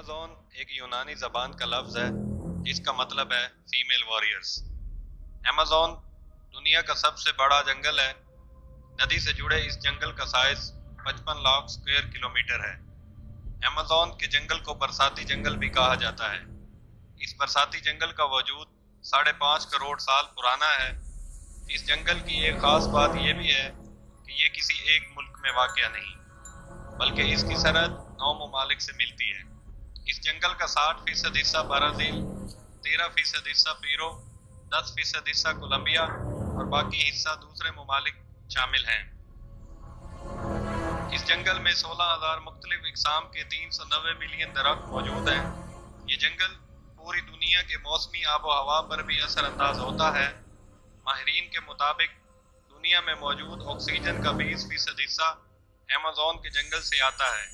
Amazon एक यूनानी ज़बान का लफ्ज़ है जिसका मतलब है फीमेल वॉरियर्स। अमेज़न दुनिया का सबसे बड़ा जंगल है। नदी से जुड़े इस जंगल का साइज 55 लाख स्क्वायर किलोमीटर है। अमेज़न के जंगल को बरसाती जंगल भी कहा जाता है। इस बरसाती जंगल का वजूद 5.5 करोड़ साल पुराना है। इस जंगल की एक खास बात यह भी है कि ये किसी एक मुल्क में वाक़या नहीं, बल्कि इसकी सरहद 9 ममालिक से मिलती है। इस जंगल का 60% हिस्सा ब्राज़ील, 13% हिस्सा पेरू, 10% हिस्सा कोलंबिया और बाकी हिस्सा दूसरे ममालिक शामिल हैं। इस जंगल में 16,000 मुख्तलिफ इक़साम के 390 मिलियन दरख्त मौजूद हैं। ये जंगल पूरी दुनिया के मौसमी आबो हवा पर भी असरअंदाज होता है। माहिरीन के मुताबिक दुनिया में मौजूद ऑक्सीजन का 20% हिस्सा अमेज़न के जंगल से आता है।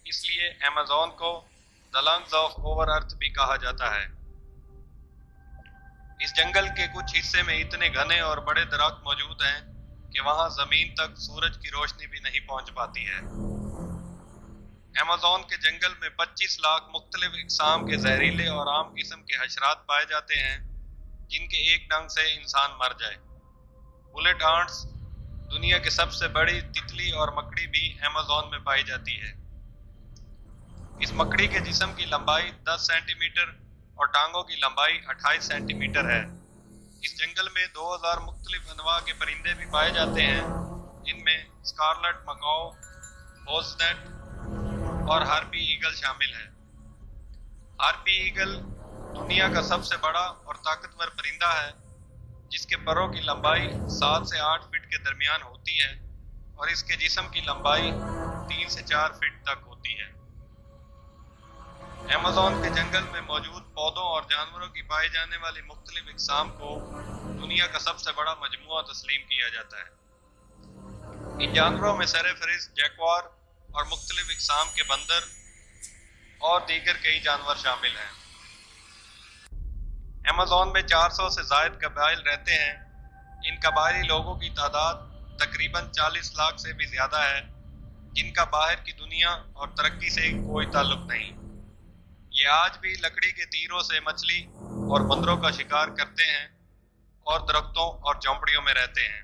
इसलिए अमेज़न को the lungs of over earth भी कहा जाता है। इस जंगल के कुछ हिस्से में इतने घने और बड़े दरख्त मौजूद हैं कि वहां जमीन तक सूरज की रोशनी भी नहीं पहुंच पाती है। अमेज़न के जंगल में 25 लाख मुख्तलिफ इक़साम के जहरीले और आम किस्म के हशरात पाए जाते हैं जिनके एक डंग से इंसान मर जाए। बुलेट आंट्स दुनिया की सबसे बड़ी तितली और मकड़ी भी अमेज़न में पाई जाती है। इस मकड़ी के जिस्म की लंबाई 10 सेंटीमीटर और टांगों की लंबाई 28 सेंटीमीटर है। इस जंगल में 2000 मुख्तलिफ अनवा के परिंदे भी पाए जाते हैं, जिनमें स्कारलेट मकाओ, होर्सनेट और हार्पी ईगल शामिल है। हार्पी ईगल दुनिया का सबसे बड़ा और ताकतवर परिंदा है, जिसके परों की लंबाई 7 से 8 फीट के दरमियान होती है और इसके जिस्म की लंबाई 3 से 4 फीट तक होती है। अमेज़न के जंगल में मौजूद पौधों और जानवरों की पाई जाने वाली मुख्तलिफ इक़साम को दुनिया का सबसे बड़ा मजमुआ तस्लीम किया जाता है। इन जानवरों में सरेफरिस्त, जैगुआर और मुख्तलिफ इक़साम के बंदर और दीगर कई जानवर शामिल हैं। अमेज़न में 400 से ज़ायद कबाइल रहते हैं। इन कबाइली लोगों की तादाद तकरीबन 40 लाख से भी ज़्यादा है, जिनका बाहर की दुनिया और तरक्की से कोई ताल्लुक नहीं। ये आज भी लकड़ी के तीरों से मछली और बंदरों का शिकार करते हैं और दरख्तों और झोंपड़ियों में रहते हैं।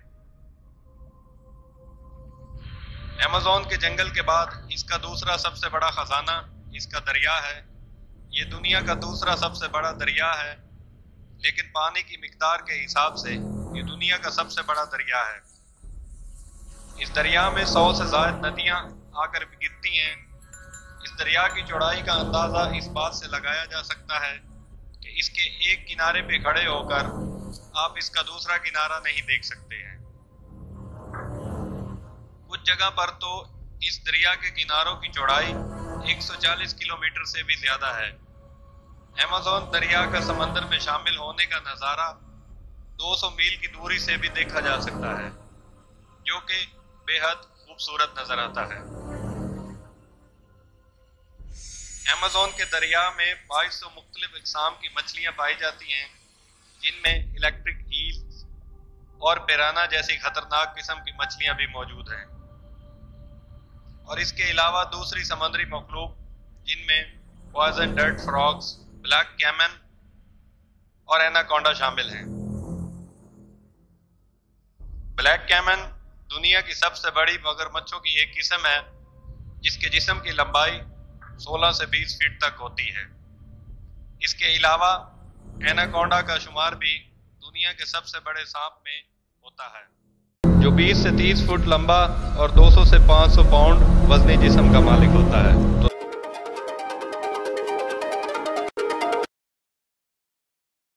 अमेज़न के जंगल के बाद इसका दूसरा सबसे बड़ा खजाना इसका दरिया है। ये दुनिया का दूसरा सबसे बड़ा दरिया है, लेकिन पानी की मिकदार के हिसाब से ये दुनिया का सबसे बड़ा दरिया है। इस दरिया में 100 से ज़ायद नदियां आकर गिरती हैं। इस दरिया की चौड़ाई का अंदाजा इस बात से लगाया जा सकता है कि इसके एक किनारे पे खड़े होकर आप इसका दूसरा किनारा नहीं देख सकते हैं। कुछ जगह पर तो इस दरिया के किनारों की चौड़ाई 140 किलोमीटर से भी ज्यादा है। अमेज़न दरिया का समंदर में शामिल होने का नज़ारा 200 मील की दूरी से भी देखा जा सकता है, जो कि बेहद खूबसूरत नजर आता है। अमेज़न के दरिया में 2200 मुख्तलिफ इक़साम की मछलियाँ पाई जाती हैं, जिनमें इलेक्ट्रिक ईल्स और पिराना जैसी खतरनाक किस्म की मछलियाँ भी मौजूद हैं। और इसके अलावा दूसरी समुद्री मखलूक जिनमें poison dart frogs, black caiman और एनाकोंडा शामिल हैं। ब्लैक कैमन दुनिया की सबसे बड़ी मगरमच्छों की एक किस्म है, जिसके जिस्म की लंबाई 16 से 20 फीट तक होती है। इसके अलावा एनाकोंडा का शुमार भी दुनिया के सबसे बड़े सांप में होता है, जो 20 से 30 फुट लंबा और 200 से 500 पाउंड वजनी जिस्म का मालिक होता है।